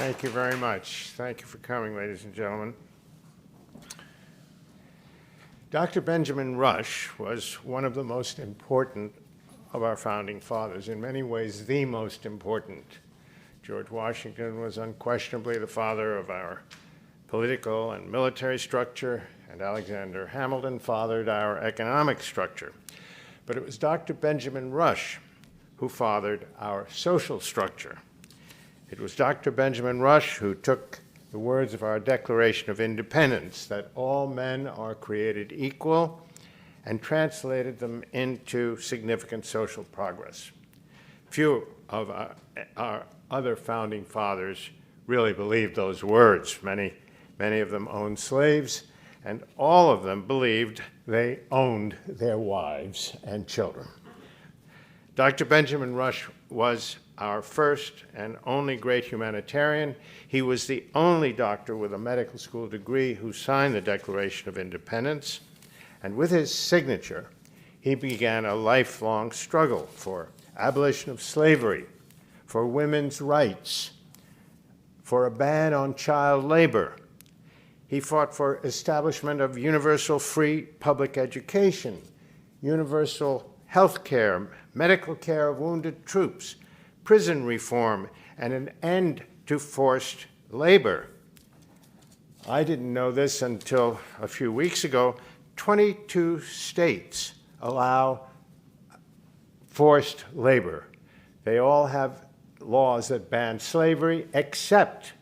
Thank you very much. Thank you for coming, ladies and gentlemen. Dr. Benjamin Rush was one of the most important of our founding fathers, in many ways the most important. George Washington was unquestionably the father of our political and military structure, and Alexander Hamilton fathered our economic structure. But it was Dr. Benjamin Rush who fathered our social structure. It was Dr. Benjamin Rush who took the words of our Declaration of Independence, that all men are created equal, and translated them into significant social progress. Few of our other founding fathers really believed those words. Many of them owned slaves, and all of them believed they owned their wives and children. Dr. Benjamin Rush was our first and only great humanitarian. He was the only doctor with a medical school degree who signed the Declaration of Independence, and with his signature, he began a lifelong struggle for abolition of slavery, for women's rights, for a ban on child labor. He fought for establishment of universal free public education, universal health care, medical care of wounded troops, prison reform, and an end to forced labor. I didn't know this until a few weeks ago. 22 states allow forced labor. They all have laws that ban slavery, except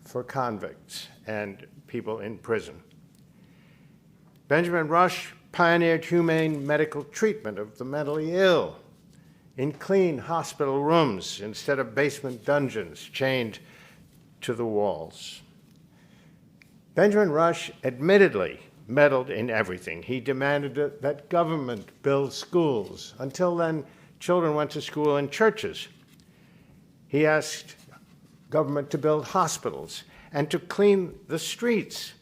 for convicts and people in prison. Benjamin Rush pioneered humane medical treatment of the mentally ill in clean hospital rooms instead of basement dungeons chained to the walls. Benjamin Rush admittedly meddled in everything. He demanded that government build schools. Until then, children went to school in churches. He asked government to build hospitals and to clean the streets.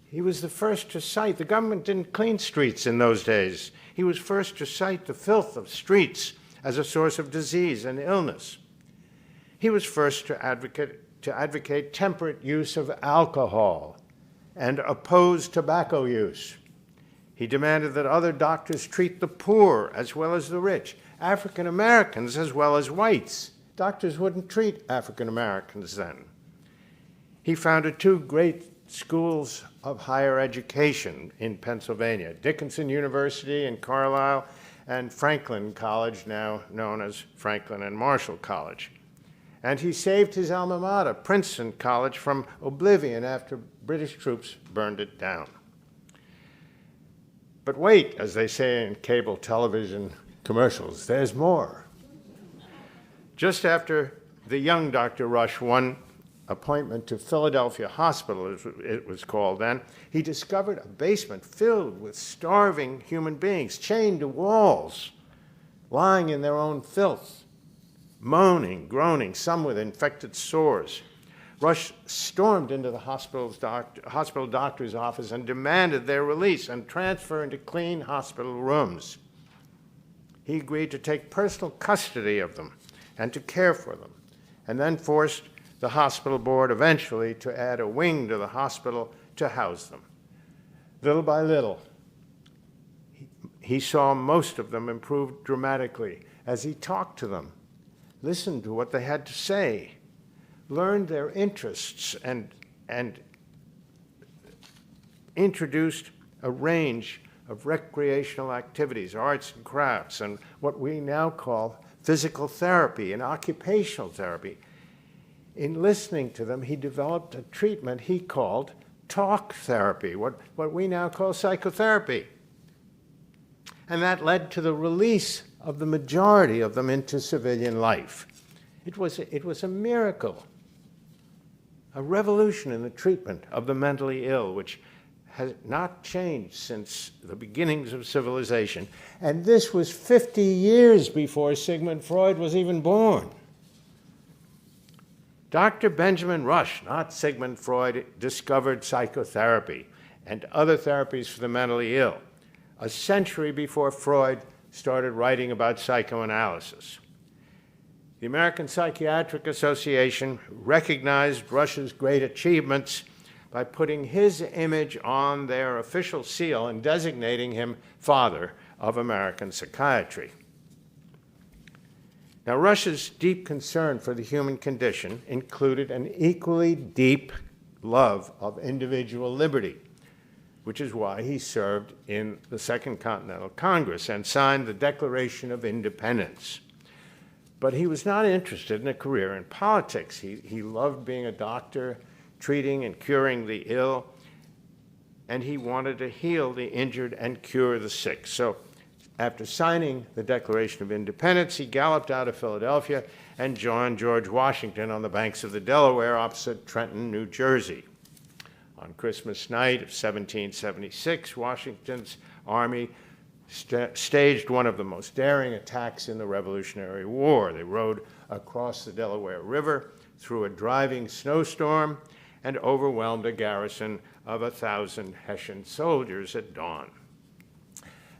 He was the first to cite, the government didn't clean streets in those days. He was first to cite the filth of streets as a source of disease and illness. He was first to advocate temperate use of alcohol and oppose tobacco use. He demanded that other doctors treat the poor as well as the rich, African Americans as well as whites. Doctors wouldn't treat African Americans then. He founded two great schools of higher education in Pennsylvania, Dickinson University in Carlisle and Franklin College, now known as Franklin and Marshall College. And he saved his alma mater, Princeton College, from oblivion after British troops burned it down. But wait, as they say in cable television commercials, there's more. Just after the young Dr. Rush won appointment to Philadelphia Hospital, as it was called then, he discovered a basement filled with starving human beings, chained to walls, lying in their own filth, moaning, groaning, some with infected sores. Rush stormed into the hospital doctor's office and demanded their release and transfer into clean hospital rooms. He agreed to take personal custody of them and to care for them, and then forced the hospital board eventually to add a wing to the hospital to house them. Little by little, he saw most of them improve dramatically as he talked to them, listened to what they had to say, learned their interests, and introduced a range of recreational activities, arts and crafts, and what we now call physical therapy and occupational therapy. In listening to them, he developed a treatment he called talk therapy, what we now call psychotherapy. And that led to the release of the majority of them into civilian life. It was a miracle, a revolution in the treatment of the mentally ill, which has not changed since the beginnings of civilization. And this was 50 years before Sigmund Freud was even born. Dr. Benjamin Rush, not Sigmund Freud, discovered psychotherapy and other therapies for the mentally ill a century before Freud started writing about psychoanalysis. The American Psychiatric Association recognized Rush's great achievements by putting his image on their official seal and designating him father of American psychiatry. Now, Rush's deep concern for the human condition included an equally deep love of individual liberty, which is why he served in the Second Continental Congress and signed the Declaration of Independence. But he was not interested in a career in politics. He loved being a doctor, treating and curing the ill, and he wanted to heal the injured and cure the sick. So after signing the Declaration of Independence, he galloped out of Philadelphia and joined George Washington on the banks of the Delaware opposite Trenton, New Jersey. On Christmas night of 1776, Washington's army staged one of the most daring attacks in the Revolutionary War. They rode across the Delaware River through a driving snowstorm and overwhelmed a garrison of 1,000 Hessian soldiers at dawn.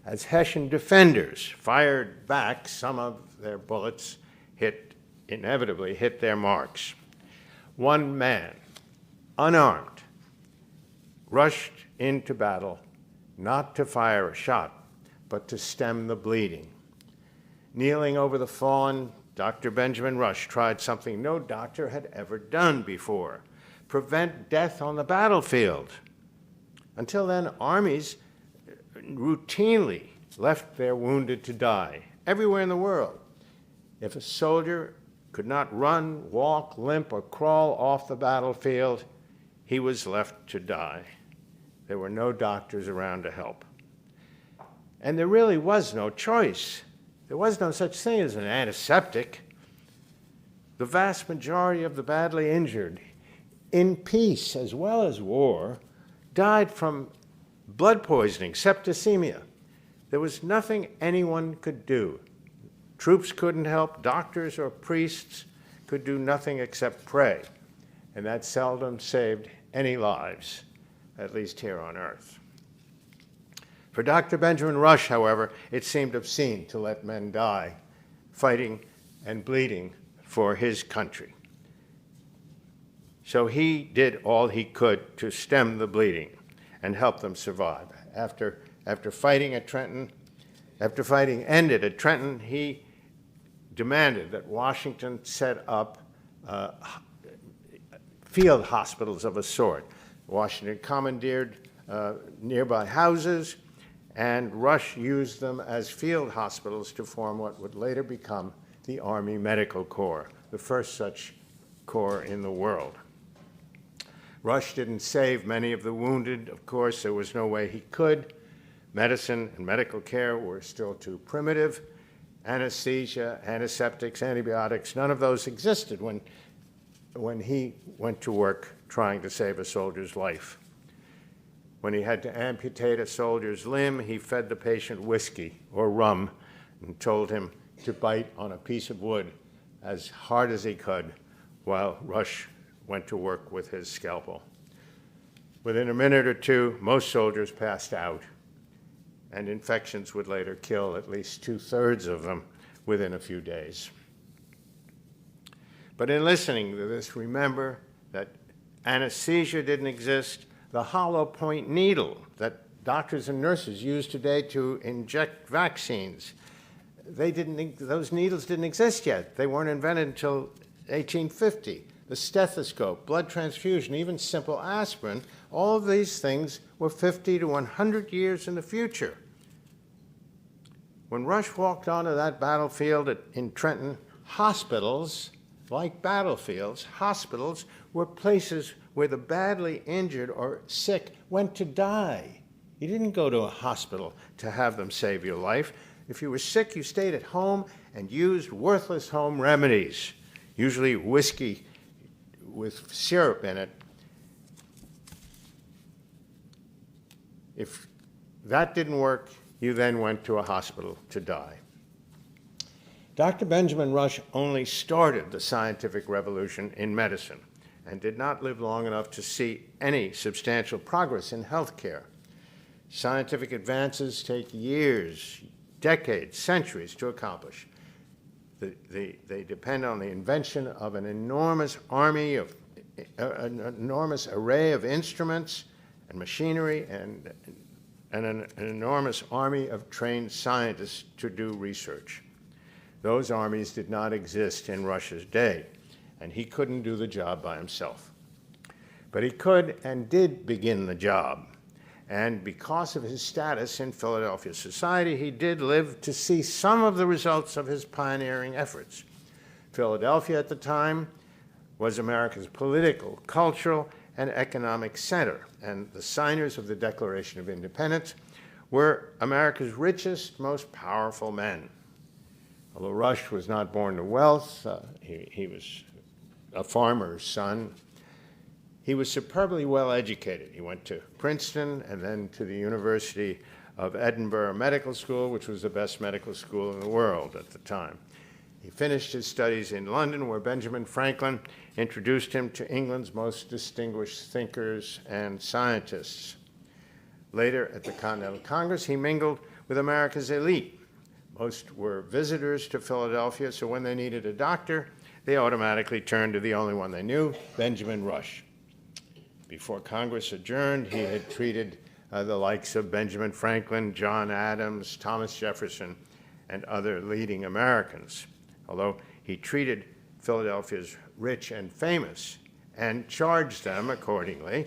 As Hessian defenders fired back, some of their bullets inevitably hit their marks. One man, unarmed, rushed into battle not to fire a shot, but to stem the bleeding. Kneeling over the fallen, Dr. Benjamin Rush tried something no doctor had ever done before: prevent death on the battlefield. Until then, armies routinely left their wounded to die everywhere in the world. If a soldier could not run, walk, limp, or crawl off the battlefield, he was left to die. There were no doctors around to help. And there really was no choice. There was no such thing as an antiseptic. The vast majority of the badly injured, in peace as well as war, died from blood poisoning, septicemia. There was nothing anyone could do. Troops couldn't help, doctors or priests could do nothing except pray, and that seldom saved any lives, at least here on Earth. For Dr. Benjamin Rush, however, it seemed obscene to let men die fighting and bleeding for his country. So he did all he could to stem the bleeding and help them survive. After fighting ended at Trenton, he demanded that Washington set up field hospitals of a sort. Washington commandeered nearby houses, and Rush used them as field hospitals to form what would later become the Army Medical Corps, the first such corps in the world. Rush didn't save many of the wounded. Of course, there was no way he could. Medicine and medical care were still too primitive. Anesthesia, antiseptics, antibiotics, none of those existed when he went to work trying to save a soldier's life. When he had to amputate a soldier's limb, he fed the patient whiskey or rum and told him to bite on a piece of wood as hard as he could while Rush went to work with his scalpel. Within a minute or two, most soldiers passed out, and infections would later kill at least 2/3 of them within a few days. But in listening to this, remember that anesthesia didn't exist. The hollow point needle that doctors and nurses use today to inject vaccines, those needles didn't exist yet. They weren't invented until 1850. The stethoscope, blood transfusion, even simple aspirin, all of these things were 50 to 100 years in the future. When Rush walked onto that battlefield in Trenton, hospitals, like battlefields, hospitals were places where the badly injured or sick went to die. You didn't go to a hospital to have them save your life. If you were sick, you stayed at home and used worthless home remedies, usually whiskey with syrup in it. If that didn't work, you then went to a hospital to die. Dr. Benjamin Rush only started the scientific revolution in medicine and did not live long enough to see any substantial progress in healthcare. Scientific advances take years, decades, centuries to accomplish. They depend on the invention of an enormous army of, an enormous array of instruments and machinery and an enormous army of trained scientists to do research. Those armies did not exist in Rush's day, and he couldn't do the job by himself. But he could and did begin the job. And because of his status in Philadelphia society, he did live to see some of the results of his pioneering efforts. Philadelphia at the time was America's political, cultural, and economic center, and the signers of the Declaration of Independence were America's richest, most powerful men. Although Rush was not born to wealth, he was a farmer's son. He was superbly well educated. He went to Princeton and then to the University of Edinburgh Medical School, which was the best medical school in the world at the time. He finished his studies in London, where Benjamin Franklin introduced him to England's most distinguished thinkers and scientists. Later, at the Continental Congress, he mingled with America's elite. Most were visitors to Philadelphia, so when they needed a doctor, they automatically turned to the only one they knew, Benjamin Rush. Before Congress adjourned, he had treated the likes of Benjamin Franklin, John Adams, Thomas Jefferson, and other leading Americans. Although he treated Philadelphia's rich and famous and charged them accordingly,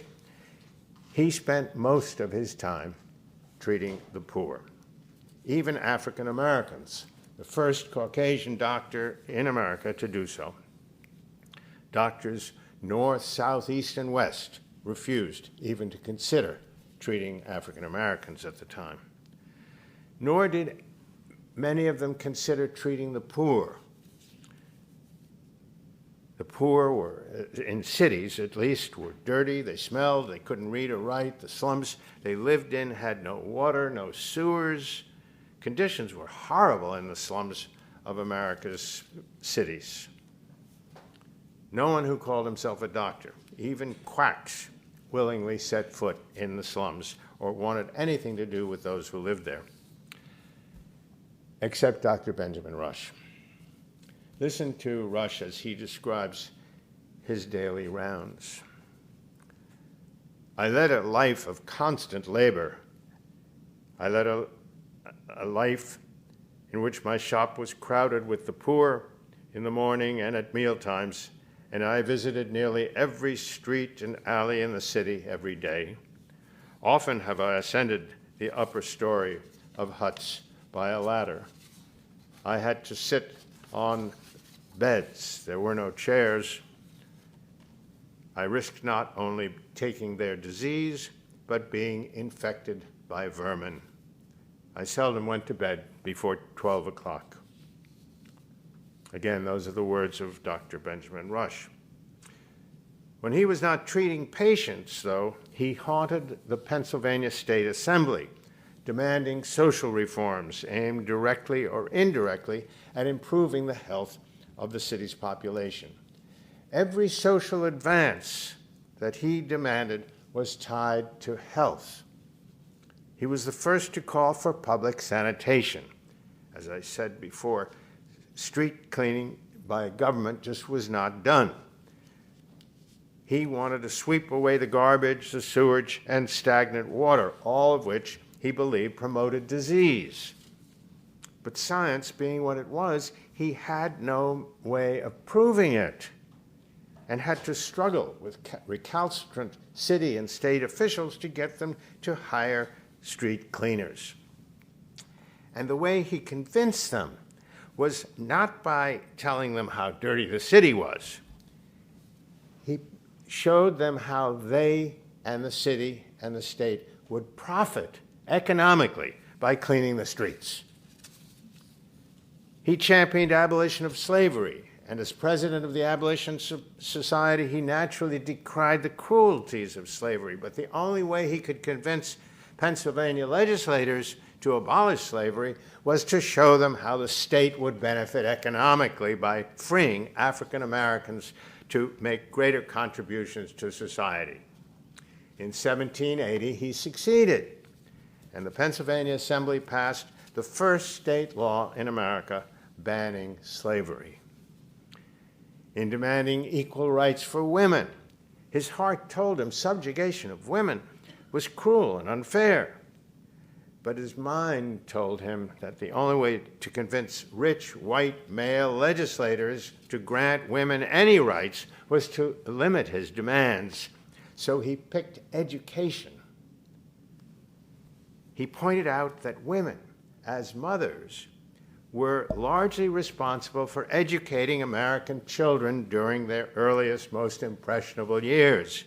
he spent most of his time treating the poor, even African Americans, the first Caucasian doctor in America to do so. Doctors north, south, east, and west refused even to consider treating African Americans at the time. Nor did many of them consider treating the poor. The poor were, in cities at least, were dirty, they smelled, they couldn't read or write. The slums they lived in had no water, no sewers. Conditions were horrible in the slums of America's cities. No one who called himself a doctor, even quacks, willingly set foot in the slums or wanted anything to do with those who lived there, except Dr. Benjamin Rush. Listen to Rush as he describes his daily rounds. I led a life of constant labor. I led a life in which my shop was crowded with the poor in the morning and at mealtimes, and I visited nearly every street and alley in the city every day. Often have I ascended the upper story of huts by a ladder. I had to sit on beds. There were no chairs. I risked not only taking their disease, but being infected by vermin. I seldom went to bed before 12 o'clock. Again, those are the words of Dr. Benjamin Rush. When he was not treating patients, though, he haunted the Pennsylvania State Assembly, demanding social reforms aimed directly or indirectly at improving the health of the city's population. Every social advance that he demanded was tied to health. He was the first to call for public sanitation. As I said before, street cleaning by government just was not done. He wanted to sweep away the garbage, the sewage, and stagnant water, all of which he believed promoted disease. But science being what it was, he had no way of proving it and had to struggle with recalcitrant city and state officials to get them to hire street cleaners. And the way he convinced them was not by telling them how dirty the city was. He showed them how they and the city and the state would profit economically by cleaning the streets. He championed abolition of slavery, and as president of the Abolition Society, he naturally decried the cruelties of slavery. But the only way he could convince Pennsylvania legislators to abolish slavery was to show them how the state would benefit economically by freeing African Americans to make greater contributions to society. In 1780, he succeeded, and the Pennsylvania Assembly passed the first state law in America banning slavery. In demanding equal rights for women, his heart told him subjugation of women was cruel and unfair. But his mind told him that the only way to convince rich, white, male legislators to grant women any rights was to limit his demands. So he picked education. He pointed out that women, as mothers, were largely responsible for educating American children during their earliest, most impressionable years.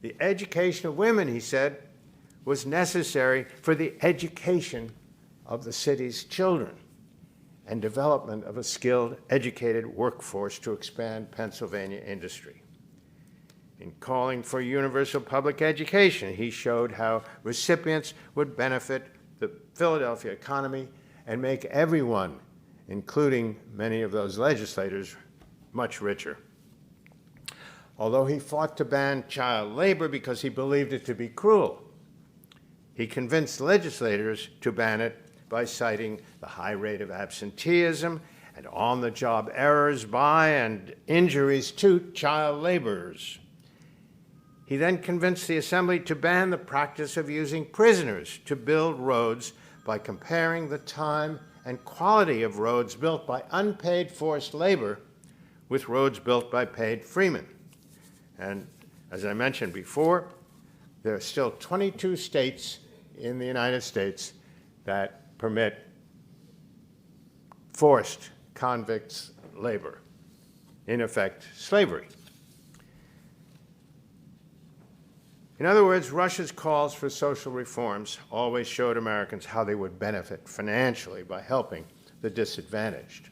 The education of women, he said, was necessary for the education of the city's children and development of a skilled, educated workforce to expand Pennsylvania industry. In calling for universal public education, he showed how recipients would benefit the Philadelphia economy and make everyone, including many of those legislators, much richer. Although he fought to ban child labor because he believed it to be cruel, he convinced legislators to ban it by citing the high rate of absenteeism and on-the-job errors by and injuries to child laborers. He then convinced the Assembly to ban the practice of using prisoners to build roads by comparing the time and quality of roads built by unpaid forced labor with roads built by paid freemen. And as I mentioned before, there are still 22 states in the United States that permit forced convicts' labor, in effect, slavery. In other words, Rush's calls for social reforms always showed Americans how they would benefit financially by helping the disadvantaged.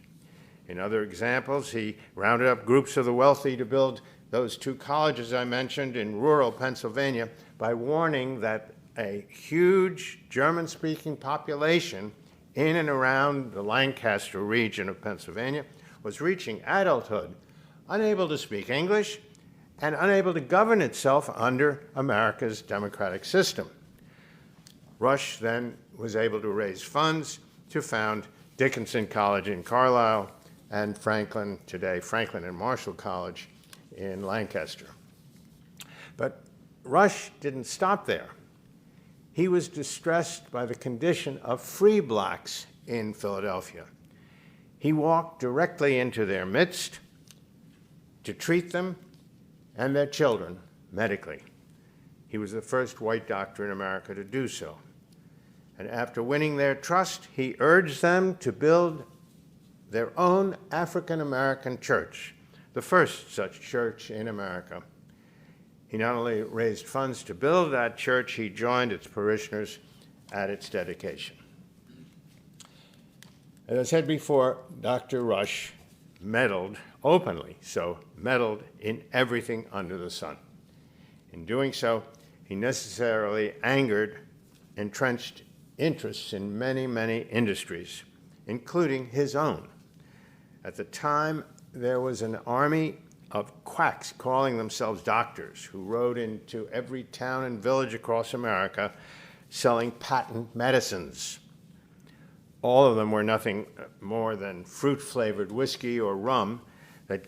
In other examples, he rounded up groups of the wealthy to build those 2 colleges I mentioned in rural Pennsylvania by warning that a huge German-speaking population in and around the Lancaster region of Pennsylvania was reaching adulthood, unable to speak English and unable to govern itself under America's democratic system. Rush then was able to raise funds to found Dickinson College in Carlisle and Franklin and Marshall College in Lancaster. But Rush didn't stop there. He was distressed by the condition of free blacks in Philadelphia. He walked directly into their midst to treat them and their children medically. He was the first white doctor in America to do so. And after winning their trust, he urged them to build their own African-American church, the first such church in America. He not only raised funds to build that church, he joined its parishioners at its dedication. As I said before, Dr. Rush meddled openly, meddled in everything under the sun. In doing so, he necessarily angered entrenched interests in many, many industries, including his own. At the time, there was an army of quacks calling themselves doctors who rode into every town and village across America selling patent medicines. All of them were nothing more than fruit-flavored whiskey or rum that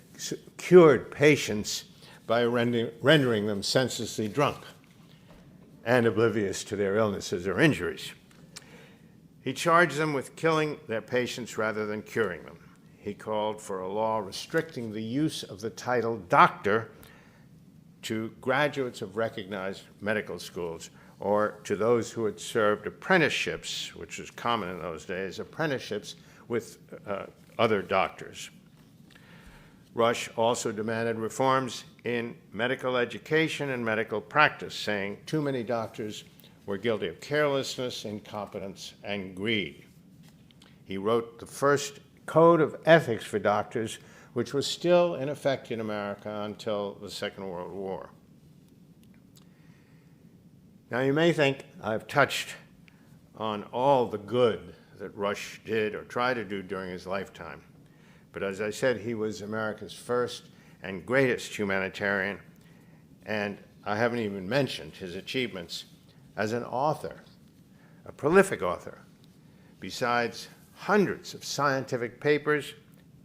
cured patients by rendering them senselessly drunk and oblivious to their illnesses or injuries. He charged them with killing their patients rather than curing them. He called for a law restricting the use of the title doctor to graduates of recognized medical schools or to those who had served apprenticeships, which was common in those days, apprenticeships with other doctors. Rush also demanded reforms in medical education and medical practice, saying too many doctors were guilty of carelessness, incompetence, and greed. He wrote the first code of ethics for doctors, which was still in effect in America until the Second World War. Now, you may think I've touched on all the good that Rush did or tried to do during his lifetime. But as I said, he was America's first and greatest humanitarian, and I haven't even mentioned his achievements as an author, a prolific author. Besides hundreds of scientific papers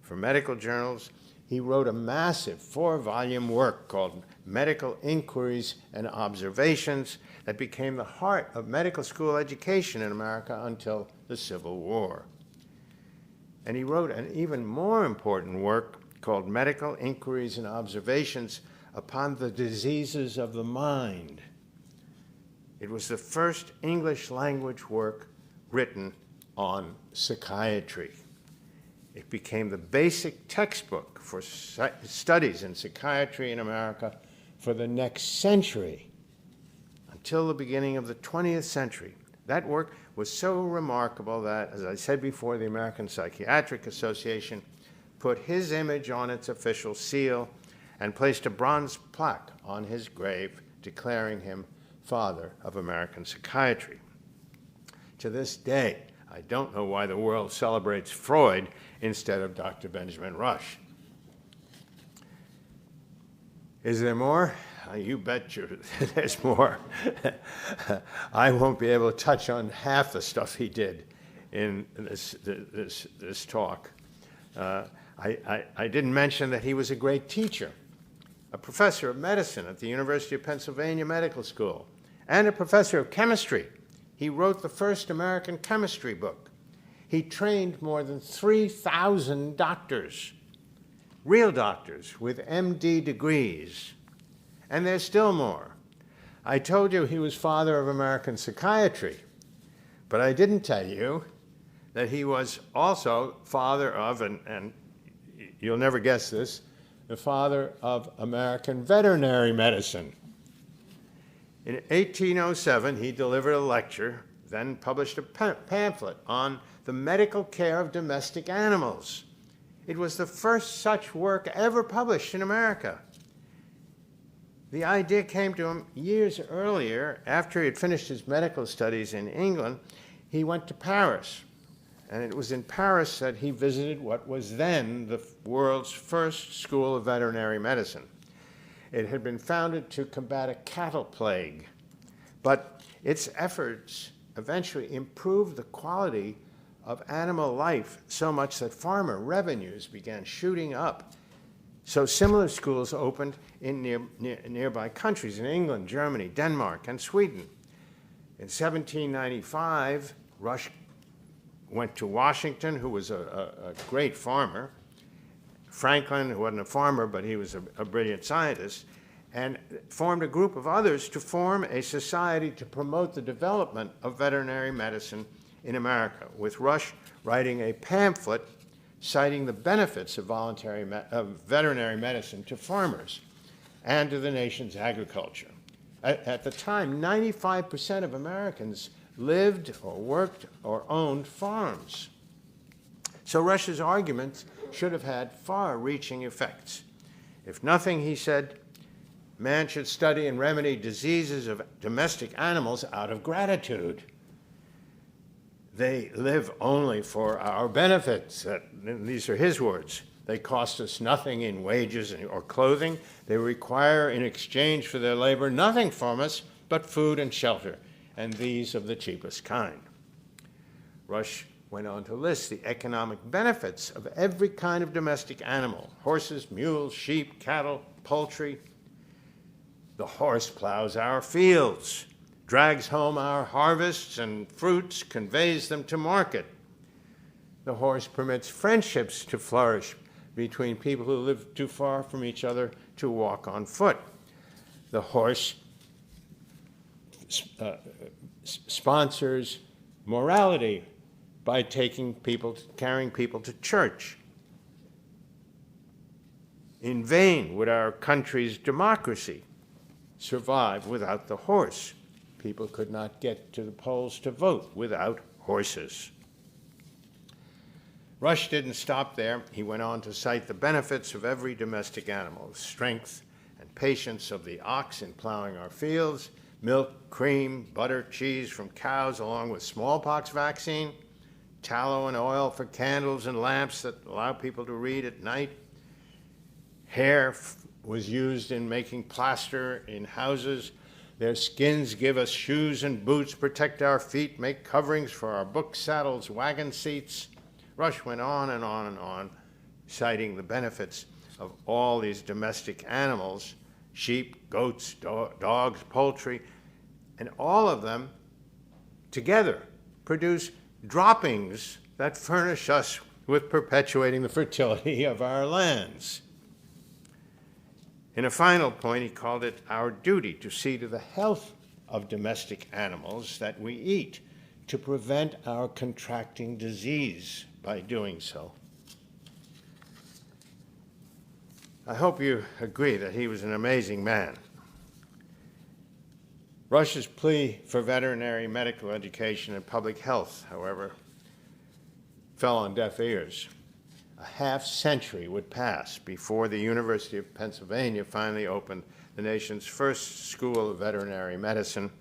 for medical journals. He wrote a massive 4-volume work called Medical Inquiries and Observations that became the heart of medical school education in America until the Civil War. And he wrote an even more important work called Medical Inquiries and Observations upon the Diseases of the Mind. It was the first English language work written on psychiatry. It became the basic textbook for studies in psychiatry in America for the next century, until the beginning of the 20th century. That work was so remarkable that, as I said before, the American Psychiatric Association put his image on its official seal and placed a bronze plaque on his grave declaring him father of American psychiatry. To this day, I don't know why the world celebrates Freud instead of Dr. Benjamin Rush. Is there more? You bet you there's more. I won't be able to touch on half the stuff he did in this talk. I didn't mention that he was a great teacher, a professor of medicine at the University of Pennsylvania Medical School, and a professor of chemistry. He wrote the first American chemistry book. He trained more than 3,000 doctors, real doctors with MD degrees. And there's still more. I told you he was father of American psychiatry, but I didn't tell you that he was also father of, and you'll never guess this, the father of American veterinary medicine. In 1807, he delivered a lecture, then published a pamphlet on the medical care of domestic animals. It was the first such work ever published in America. The idea came to him years earlier. After he had finished his medical studies in England, he went to Paris. And it was in Paris that he visited what was then the world's first school of veterinary medicine. It had been founded to combat a cattle plague, but its efforts eventually improved the quality of animal life so much that farmer revenues began shooting up. So similar schools opened in nearby countries, in England, Germany, Denmark, and Sweden. In 1795, Rush went to Washington, who was a great farmer, Franklin, who wasn't a farmer, but he was a brilliant scientist, and formed a group of others to form a society to promote the development of veterinary medicine in America, with Rush writing a pamphlet citing the benefits of veterinary medicine to farmers and to the nation's agriculture. At the time, 95% of Americans lived or worked or owned farms. So Rush's arguments should have had far-reaching effects. If nothing, he said, man should study and remedy diseases of domestic animals out of gratitude. They live only for our benefits. These are his words. They cost us nothing in wages or clothing. They require in exchange for their labor nothing from us but food and shelter, and these of the cheapest kind. Rush went on to list the economic benefits of every kind of domestic animal: horses, mules, sheep, cattle, poultry. The horse plows our fields, drags home our harvests and fruits, conveys them to market. The horse permits friendships to flourish between people who live too far from each other to walk on foot. The horse sponsors morality by carrying people to church. In vain would our country's democracy survive without the horse. People could not get to the polls to vote without horses. Rush didn't stop there. He went on to cite the benefits of every domestic animal: the strength and patience of the ox in plowing our fields, milk, cream, butter, cheese from cows, along with smallpox vaccine, tallow and oil for candles and lamps that allow people to read at night. Hair was used in making plaster in houses. Their skins give us shoes and boots, protect our feet, make coverings for our book saddles, wagon seats. Rush went on and on and on, citing the benefits of all these domestic animals, sheep, goats, dogs, poultry, and all of them together produce droppings that furnish us with perpetuating the fertility of our lands. In a final point, he called it our duty to see to the health of domestic animals that we eat, to prevent our contracting disease by doing so. I hope you agree that he was an amazing man. Rush's plea for veterinary medical education and public health, however, fell on deaf ears. A half-century would pass before the University of Pennsylvania finally opened the nation's first school of veterinary medicine,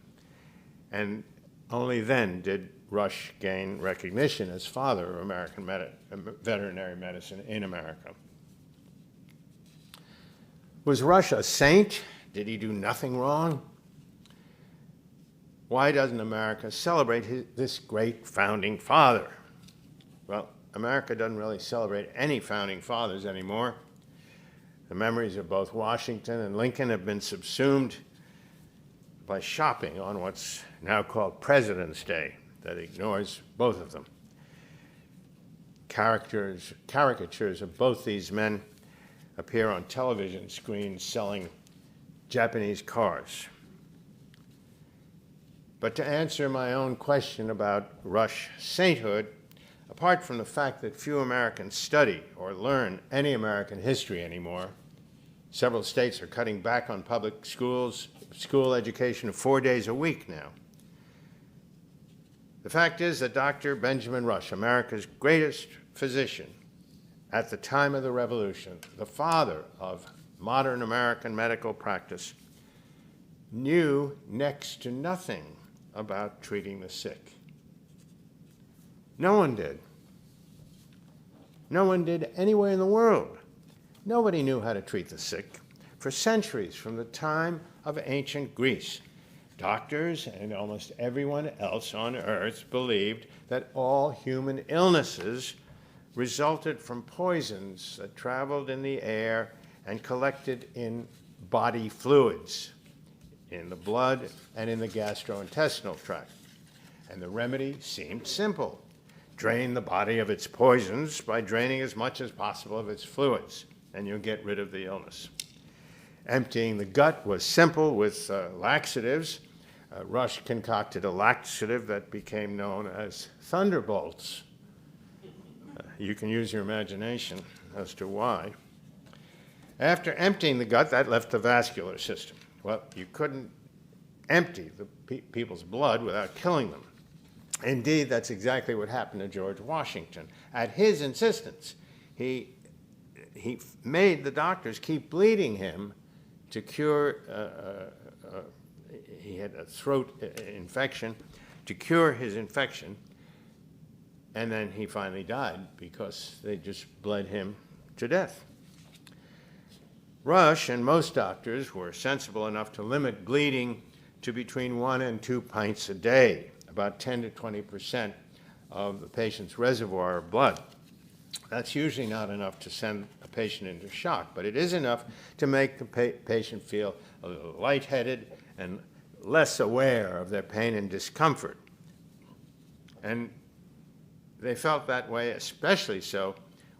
and only then did Rush gain recognition as father of American veterinary medicine in America. Was Rush a saint? Did he do nothing wrong? Why doesn't America celebrate this great founding father? Well, America doesn't really celebrate any founding fathers anymore. The memories of both Washington and Lincoln have been subsumed by shopping on what's now called President's Day that ignores both of them. Caricatures of both these men appear on television screens selling Japanese cars. But to answer my own question about Rush sainthood, apart from the fact that few Americans study or learn any American history anymore, several states are cutting back on public school education 4 days a week now. The fact is that Dr. Benjamin Rush, America's greatest physician at the time of the Revolution, the father of modern American medical practice, knew next to nothing about treating the sick. No one did. No one did anywhere in the world. Nobody knew how to treat the sick. For centuries, from the time of ancient Greece, doctors and almost everyone else on earth believed that all human illnesses resulted from poisons that traveled in the air and collected in body fluids, in the blood and in the gastrointestinal tract. And the remedy seemed simple. Drain the body of its poisons by draining as much as possible of its fluids, and you'll get rid of the illness. Emptying the gut was simple with laxatives. Rush concocted a laxative that became known as thunderbolts. You can use your imagination as to why. After emptying the gut, that left the vascular system. Well, you couldn't empty the people's blood without killing them. Indeed, that's exactly what happened to George Washington. At his insistence, he made the doctors keep bleeding him to cure, he had a throat infection, to cure his infection, and then he finally died because they just bled him to death. Rush and most doctors were sensible enough to limit bleeding to between 1 and 2 pints a day, about 10 to 20% of the patient's reservoir of blood. That's usually not enough to send a patient into shock, but it is enough to make the patient feel a little lightheaded and less aware of their pain and discomfort. And they felt that way especially so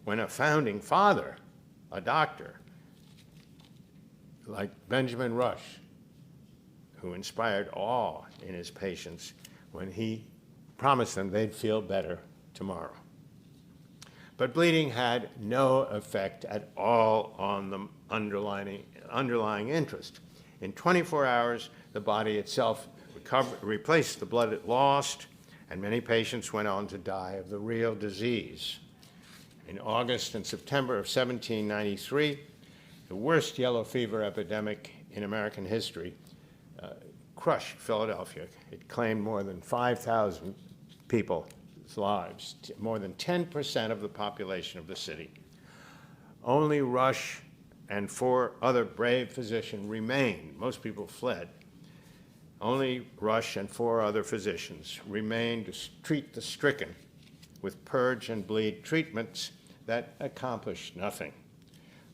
when a founding father, a doctor, like Benjamin Rush, who inspired awe in his patients when he promised them they'd feel better tomorrow. But bleeding had no effect at all on the underlying interest. In 24 hours, the body itself replaced the blood it lost, and many patients went on to die of the real disease. In August and September of 1793, the worst yellow fever epidemic in American history crushed Philadelphia. It claimed more than 5,000 people's lives, more than 10% of the population of the city. Only Rush and 4 other brave physicians remained. Most people fled. Only Rush and 4 other physicians remained to treat the stricken with purge and bleed treatments that accomplished nothing.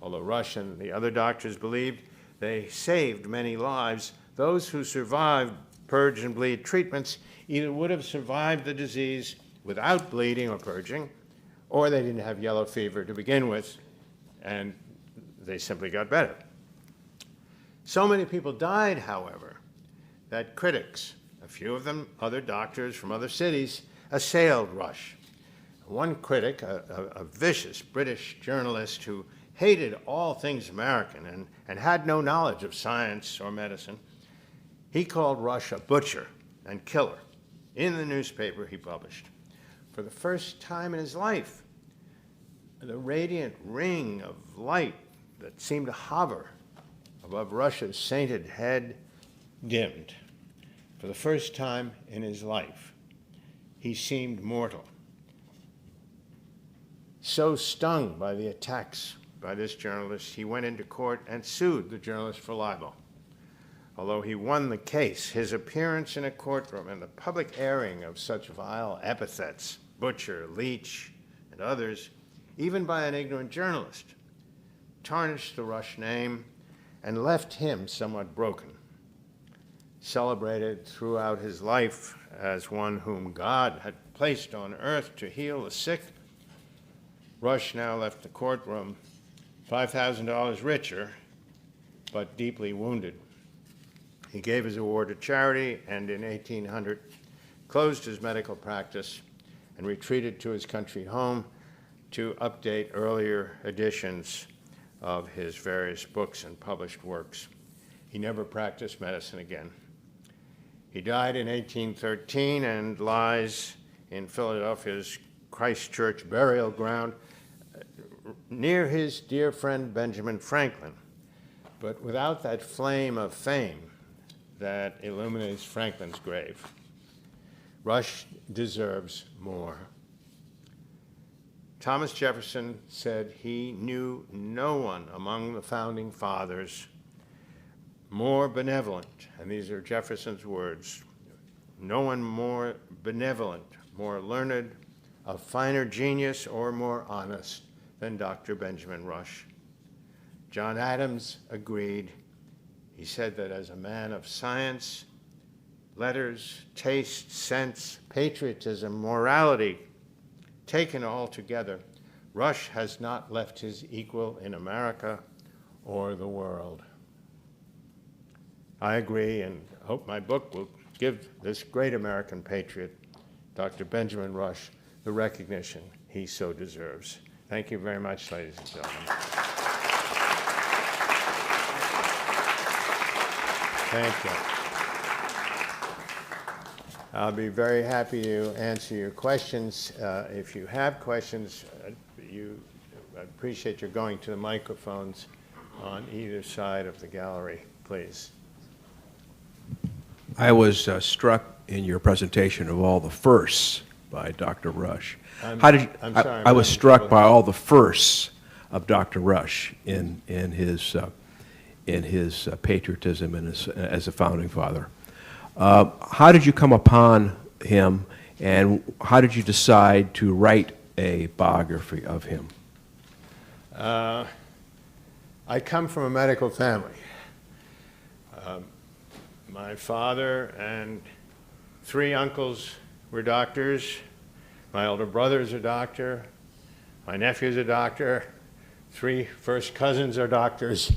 Although Rush and the other doctors believed they saved many lives, those who survived purge and bleed treatments either would have survived the disease without bleeding or purging, or they didn't have yellow fever to begin with, and they simply got better. So many people died, however, that critics, a few of them other doctors from other cities, assailed Rush. One critic, a vicious British journalist who hated all things American and had no knowledge of science or medicine, he called Rush a butcher and killer in the newspaper he published. For the first time in his life, the radiant ring of light that seemed to hover above Rush's sainted head dimmed. For the first time in his life, he seemed mortal. So stung by the attacks by this journalist, he went into court and sued the journalist for libel. Although he won the case, his appearance in a courtroom and the public airing of such vile epithets, butcher, leech, and others, even by an ignorant journalist, tarnished the Rush name and left him somewhat broken. Celebrated throughout his life as one whom God had placed on earth to heal the sick, Rush now left the courtroom $5,000 richer, but deeply wounded. He gave his award to charity and in 1800 closed his medical practice and retreated to his country home to update earlier editions of his various books and published works. He never practiced medicine again. He died in 1813 and lies in Philadelphia's Christ Church burial ground near his dear friend Benjamin Franklin, but without that flame of fame that illuminates Franklin's grave. Rush deserves more. Thomas Jefferson said he knew no one among the founding fathers more benevolent, and these are Jefferson's words, no one more benevolent, more learned, of finer genius, or more honest than Dr. Benjamin Rush. John Adams agreed. He said that as a man of science, letters, taste, sense, patriotism, morality, taken all together, Rush has not left his equal in America or the world. I agree and hope my book will give this great American patriot, Dr. Benjamin Rush, the recognition he so deserves. Thank you very much, ladies and gentlemen. Thank you. I'll be very happy to answer your questions. If you have questions, I appreciate your going to the microphones on either side of the gallery, please. I was struck in your presentation of all the firsts by Dr. Rush. I was struck by all the firsts of Dr. Rush in his patriotism and as a founding father. How did you come upon him, and how did you decide to write a biography of him? I come from a medical family. My father and 3 uncles were doctors. My older brother is a doctor. My nephew is a doctor. 3 first cousins are doctors.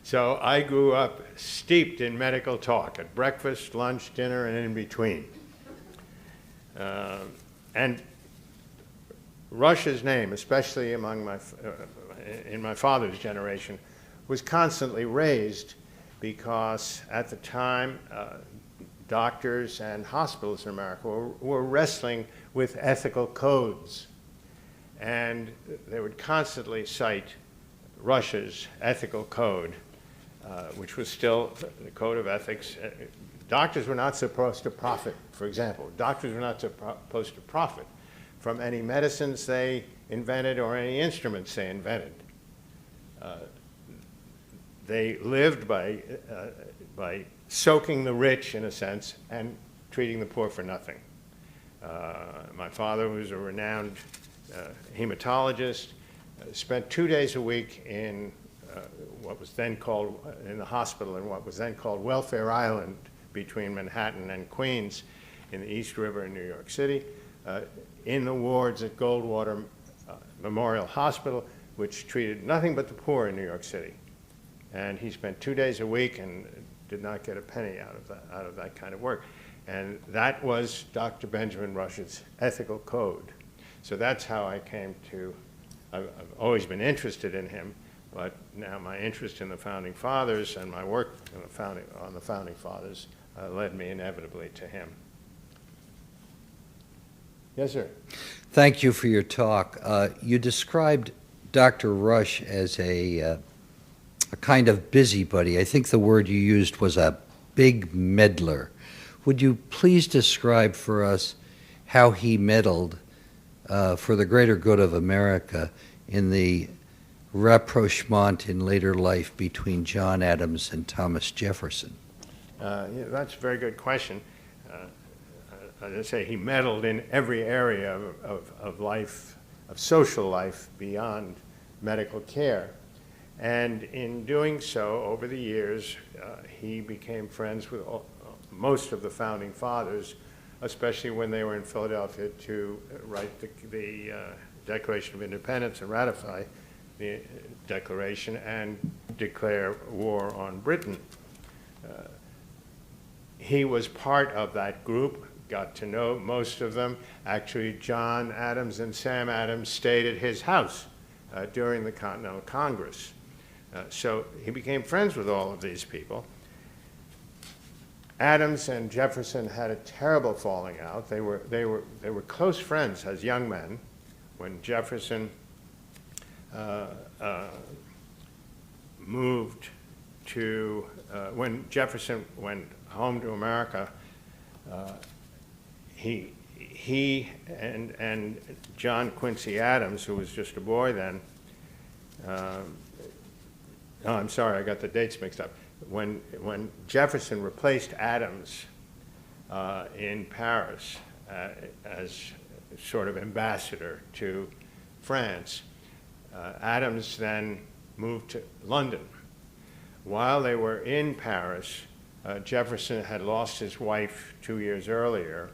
So I grew up steeped in medical talk at breakfast, lunch, dinner, and in between. And Rush's name, especially among in my father's generation, was constantly raised because at the time, doctors and hospitals in America were wrestling with ethical codes. And they would constantly cite Rush's ethical code, which was still the code of ethics. Doctors were not supposed to profit, for example. Doctors were not supposed to profit from any medicines they invented or any instruments they invented. They lived by soaking the rich, in a sense, and treating the poor for nothing. My father, who was a renowned hematologist, spent 2 days a week in what was then called, in the hospital in what was then called Welfare Island between Manhattan and Queens in the East River in New York City, in the wards at Goldwater Memorial Hospital, which treated nothing but the poor in New York City. And he spent 2 days a week and did not get a penny out of that kind of work. And that was Dr. Benjamin Rush's ethical code. So that's how I came to, I've always been interested in him, but now my interest in the Founding Fathers and my work on the Founding Fathers led me inevitably to him. Yes, sir. Thank you for your talk. You described Dr. Rush as a kind of busybody. I think the word you used was a big meddler. Would you please describe for us how he meddled for the greater good of America in the rapprochement in later life between John Adams and Thomas Jefferson? Yeah, that's a very good question. As I say, he meddled in every area of life, of social life beyond medical care. And in doing so, over the years, he became friends with most of the Founding Fathers, especially when they were in Philadelphia to write the Declaration of Independence and ratify the Declaration and declare war on Britain. He was part of that group, got to know most of them. Actually, John Adams and Sam Adams stayed at his house during the Continental Congress. So he became friends with all of these people. Adams and Jefferson had a terrible falling out. They were close friends as young men. When Jefferson when Jefferson went home to America, he and John Quincy Adams, who was just a boy then, oh, I'm sorry, I got the dates mixed up. When Jefferson replaced Adams in Paris as sort of ambassador to France, Adams then moved to London. While they were in Paris, Jefferson had lost his wife 2 years earlier,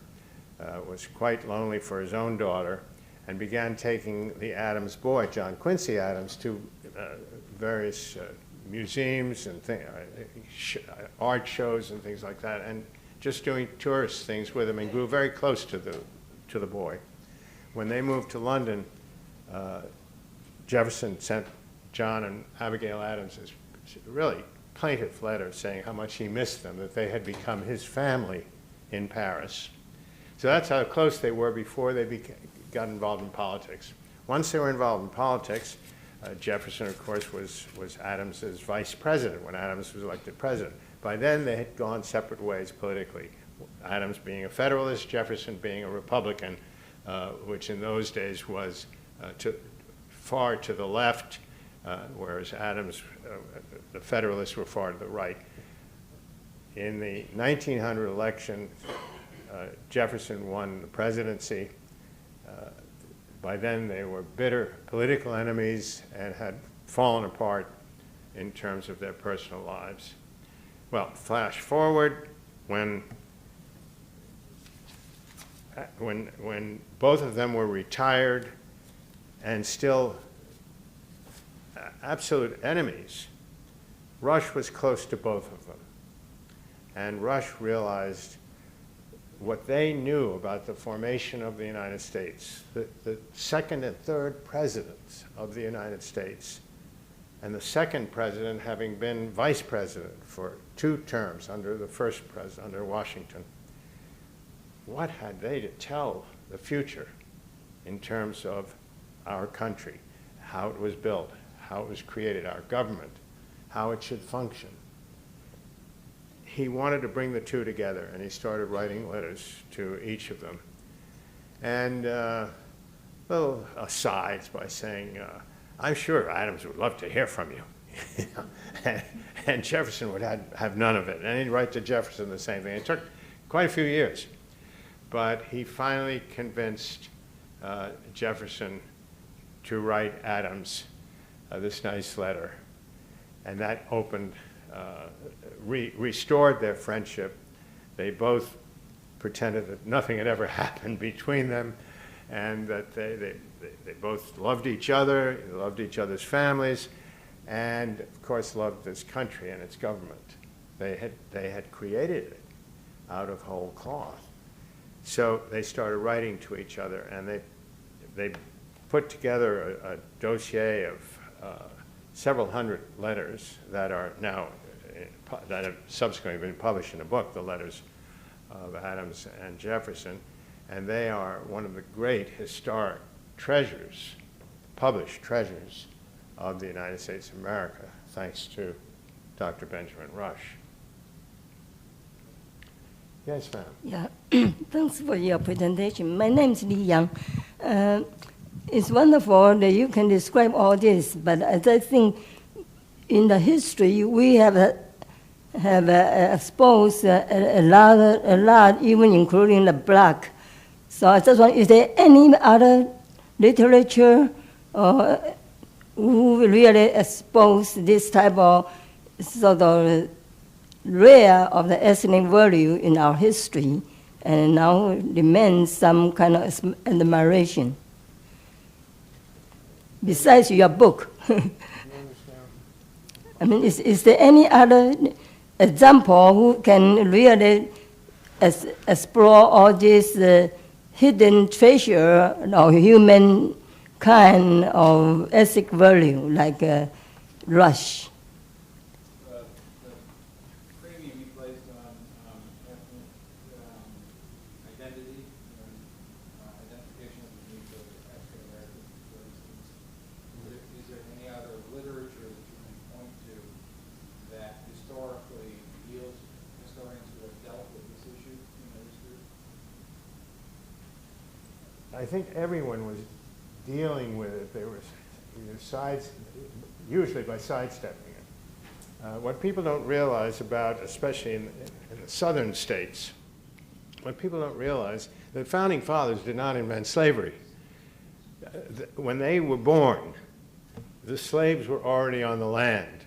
was quite lonely for his own daughter, and began taking the Adams boy, John Quincy Adams, to various museums and art shows and things like that, and just doing tourist things with him, and grew very close to the boy. When they moved to London, Jefferson sent John and Abigail Adams this really plaintive letter saying how much he missed them, that they had become his family in Paris. So that's how close they were before they got involved in politics. Once they were involved in politics, Jefferson, of course, was Adams's vice president when Adams was elected president. By then, they had gone separate ways politically. Adams being a Federalist, Jefferson being a Republican, which in those days was far to the left, whereas Adams, the Federalists were far to the right. In the 1900 election, Jefferson won the presidency. By then, they were bitter political enemies and had fallen apart in terms of their personal lives. Well, flash forward, when both of them were retired and still absolute enemies, Rush was close to both of them. And Rush realized what they knew about the formation of the United States, the second and third presidents of the United States, and the second president having been vice president for 2 terms under the first president, under Washington. What had they to tell the future in terms of our country, how it was built, how it was created, our government, how it should function? He wanted to bring the two together, and he started writing letters to each of them. And little asides by saying, I'm sure Adams would love to hear from you. And Jefferson would have none of it. And he'd write to Jefferson the same thing. It took quite a few years. but he finally convinced Jefferson to write Adams this nice letter. And that opened, restored their friendship. They both pretended that nothing had ever happened between them, and that they both loved each other, loved each other's families, and of course loved this country and its government. They had created it out of whole cloth. So they started writing to each other, and they put together a dossier of several hundred letters that are now, that have subsequently been published in a book, the letters of Adams and Jefferson, and they are one of the great historic treasures, published treasures of the United States of America, thanks to Dr. Benjamin Rush. Yes, ma'am. Yeah, thanks for your presentation. My name is Li Yang. It's wonderful that you can describe all this, but as I think in the history we have exposed a lot, even including the black. So I just want, is there any other literature who really expose this type of sort of rare of the ethnic value in our history, and now demands some kind of admiration? Besides your book. I mean, is there any other example who can really explore all this hidden treasure of human kind of ethic value, like Rush? The premium he placed on ethnic identity and identification of the needs of African Americans, for instance. Is there any other literature that you can point to that historically historians who have dealt with this issue in their history? I think everyone was dealing with it. There was either usually by sidestepping it. What people don't realize about, especially in the southern states, what people don't realize, the founding fathers did not invent slavery. When they were born, the slaves were already on the land,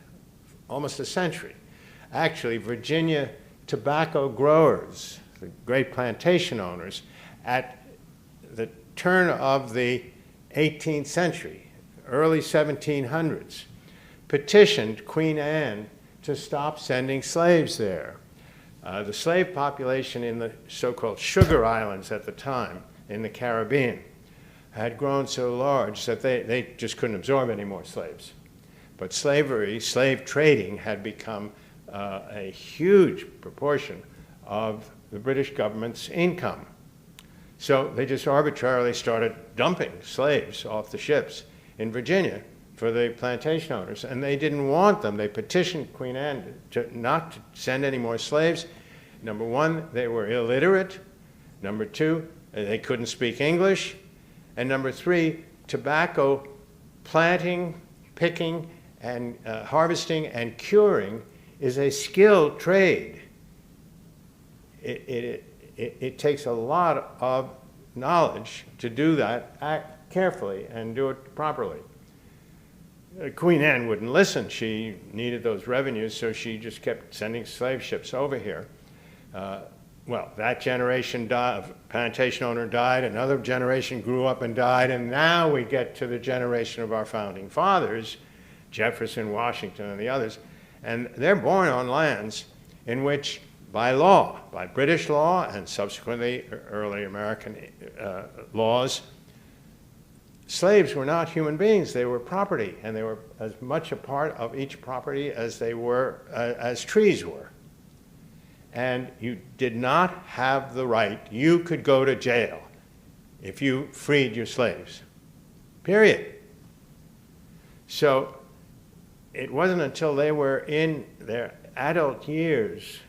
almost a century. Actually, Virginia tobacco growers, the great plantation owners, at the turn of the 18th century, early 1700s, petitioned Queen Anne to stop sending slaves there. The slave population in the so-called Sugar Islands at the time in the Caribbean had grown so large that they just couldn't absorb any more slaves. But slave trading had become a huge proportion of the British government's income. So they just arbitrarily started dumping slaves off the ships in Virginia for the plantation owners, and they didn't want them. They petitioned Queen Anne not to send any more slaves. Number one, they were illiterate. Number two, they couldn't speak English. And number three, tobacco planting, picking, and harvesting and curing is a skilled trade. It takes a lot of knowledge to do that, act carefully and do it properly. Queen Anne wouldn't listen. She needed those revenues, so she just kept sending slave ships over here. Well, that generation of plantation owner died, another generation grew up and died, and now we get to the generation of our founding fathers, Jefferson, Washington, and the others, and they're born on lands in which, by law, by British law and subsequently early American laws, slaves were not human beings. They were property, and they were as much a part of each property as they were, as trees were. And you did not have the right, you could go to jail if you freed your slaves, period. So it wasn't until they were in their adult years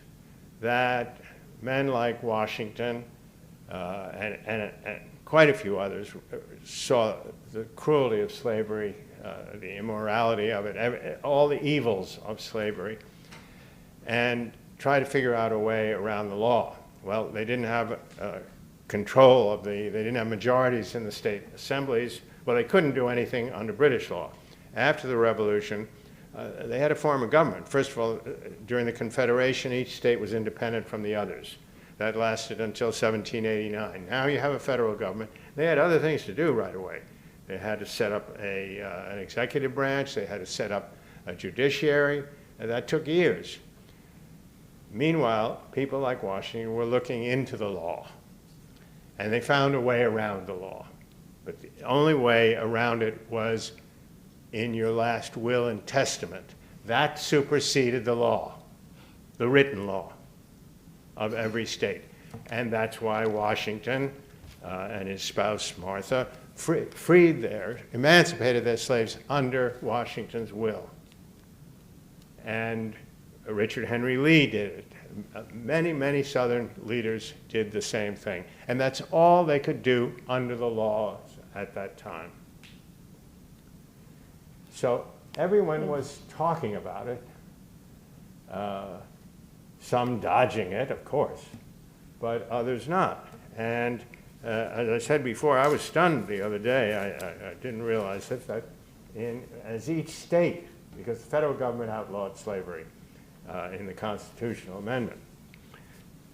that men like Washington and quite a few others saw the cruelty of slavery, the immorality of it, all the evils of slavery, and try to figure out a way around the law. Well, they didn't have control of they didn't have majorities in the state assemblies. Well, they couldn't do anything under British law. After the Revolution, they had a form of government. First of all, during the Confederation, each state was independent from the others. That lasted until 1789. Now you have a federal government. They had other things to do right away. They had to set up an executive branch. They had to set up a judiciary. And that took years. Meanwhile, people like Washington were looking into the law. And they found a way around the law. But the only way around it was in your last will and testament. That superseded the law, the written law of every state. And that's why Washington and his spouse Martha emancipated their slaves under Washington's will. And Richard Henry Lee did it. Many, many Southern leaders did the same thing. And that's all they could do under the law at that time. So everyone was talking about it, some dodging it, of course, but others not. And as I said before, I was stunned the other day. I didn't realize it, that as each state, because the federal government outlawed slavery in the constitutional amendment,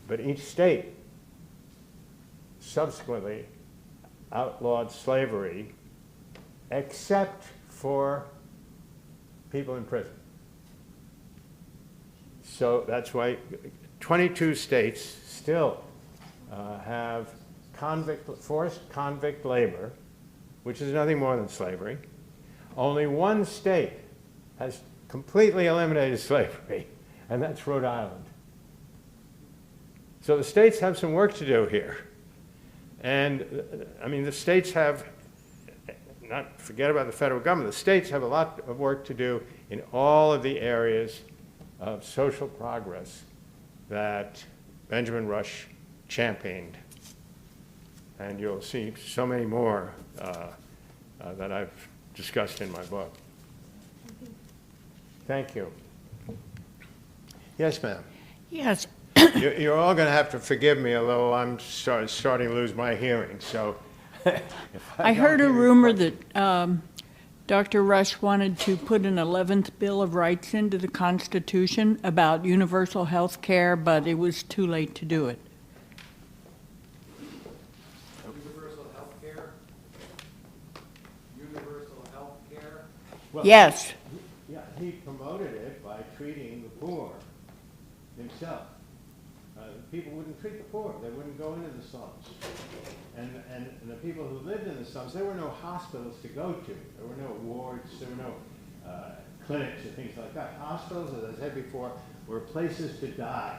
but each state subsequently outlawed slavery except for people in prison. So that's why 22 states still have forced convict labor, which is nothing more than slavery. Only one state has completely eliminated slavery, and that's Rhode Island. So the states have some work to do here. And I mean, the states have, not forget about the federal government, the states have a lot of work to do in all of the areas of social progress that Benjamin Rush championed. And you'll see so many more that I've discussed in my book. Thank you. Yes, ma'am. Yes, You're all going to have to forgive me, although I'm starting to lose my hearing. So, I heard a rumor that Dr. Rush wanted to put an 11th Bill of Rights into the Constitution about universal health care, but it was too late to do it. Universal health care? Universal health care? well, Yes, yeah, he promoted it by treating the poor himself. People wouldn't treat the poor. They wouldn't go into the slums. And the people who lived in the slums, there were no hospitals to go to. There were no wards. There were no clinics or things like that. Hospitals, as I said before, were places to die.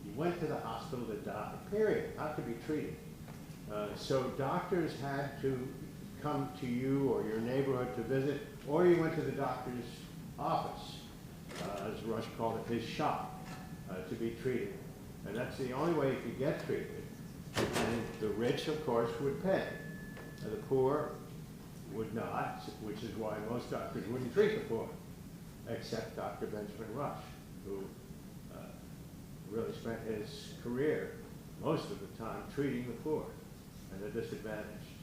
You went to the hospital to die, period, not to be treated. So doctors had to come to you or your neighborhood to visit, or you went to the doctor's office, as Rush called it, his shop, to be treated. And that's the only way you could get treated. And the rich, of course, would pay. The poor would not, which is why most doctors wouldn't treat the poor, except Dr. Benjamin Rush, who really spent his career, most of the time, treating the poor and the disadvantaged.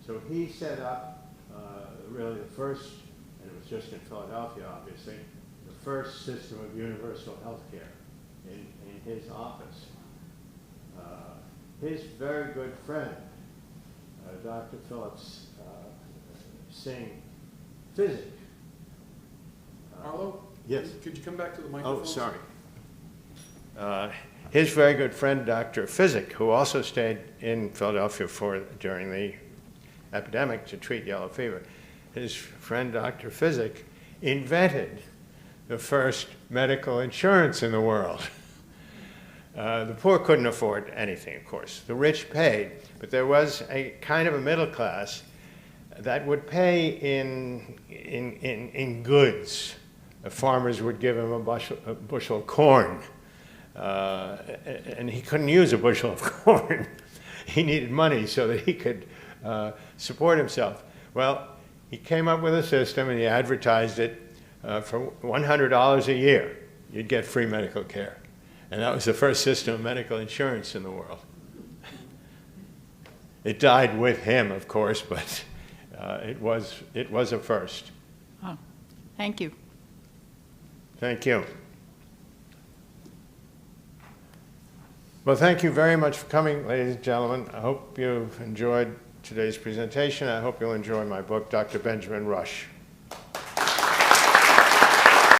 So he set up really the first, and it was just in Philadelphia, obviously, the first system of universal health care in his office. His very good friend, Dr. Phillips Singh, physic. Arlo? Yes. Could you come back to the microphone? Oh, sorry. His very good friend, Dr. Physic, who also stayed in Philadelphia during the epidemic to treat yellow fever. His friend, Dr. Physic, invented the first medical insurance in the world. The poor couldn't afford anything, of course. The rich paid, but there was a kind of a middle class that would pay in goods. The farmers would give him a bushel of corn, and he couldn't use a bushel of corn. He needed money so that he could support himself. Well, he came up with a system and he advertised it for $100 a year. You'd get free medical care. And that was the first system of medical insurance in the world. It died with him, of course, but it was a first. Oh, thank you. Thank you. Well, thank you very much for coming, ladies and gentlemen. I hope you've enjoyed today's presentation. I hope you'll enjoy my book, Dr. Benjamin Rush.